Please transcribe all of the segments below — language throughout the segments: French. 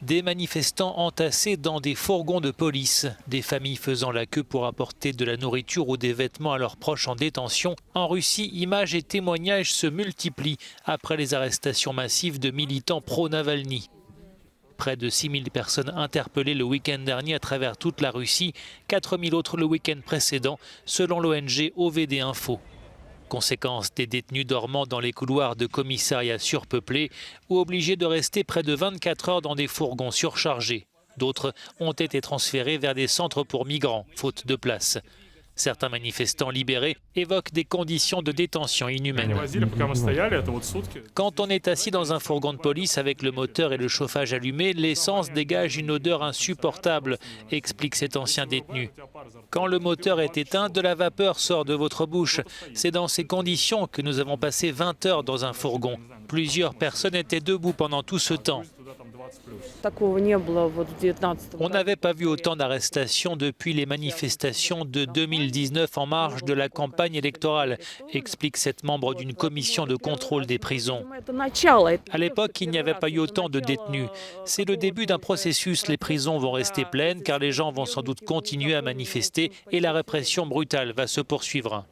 Des manifestants entassés dans des fourgons de police, des familles faisant la queue pour apporter de la nourriture ou des vêtements à leurs proches en détention. En Russie, images et témoignages se multiplient après les arrestations massives de militants pro-Navalny. Près de 6 000 personnes interpellées le week-end dernier à travers toute la Russie, 4 000 autres le week-end précédent, selon l'ONG OVD Info. Conséquence des détenus dormant dans les couloirs de commissariats surpeuplés ou obligés de rester près de 24 heures dans des fourgons surchargés. D'autres ont été transférés vers des centres pour migrants, faute de place. Certains manifestants libérés évoquent des conditions de détention inhumaines. Quand on est assis dans un fourgon de police avec le moteur et le chauffage allumé, l'essence dégage une odeur insupportable, explique cet ancien détenu. Quand le moteur est éteint, de la vapeur sort de votre bouche. C'est dans ces conditions que nous avons passé 20 heures dans un fourgon. Plusieurs personnes étaient debout pendant tout ce temps. On n'avait pas vu autant d'arrestations depuis les manifestations de 2019 en marge de la campagne électorale, explique cette membre d'une commission de contrôle des prisons. À l'époque, il n'y avait pas eu autant de détenus. C'est le début d'un processus. Les prisons vont rester pleines car les gens vont sans doute continuer à manifester et la répression brutale va se poursuivre.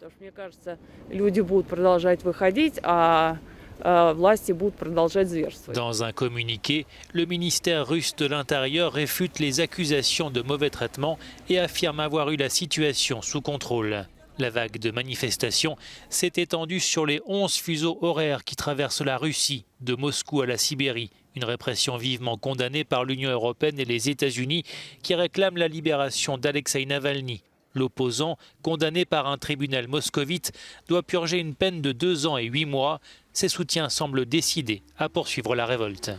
Dans un communiqué, le ministère russe de l'Intérieur réfute les accusations de mauvais traitement et affirme avoir eu la situation sous contrôle. La vague de manifestations s'est étendue sur les 11 fuseaux horaires qui traversent la Russie, de Moscou à la Sibérie. Une répression vivement condamnée par l'Union européenne et les États-Unis qui réclament la libération d'Alexeï Navalny. L'opposant, condamné par un tribunal moscovite, doit purger une peine de 2 ans et 8 mois. Ses soutiens semblent décidés à poursuivre la révolte.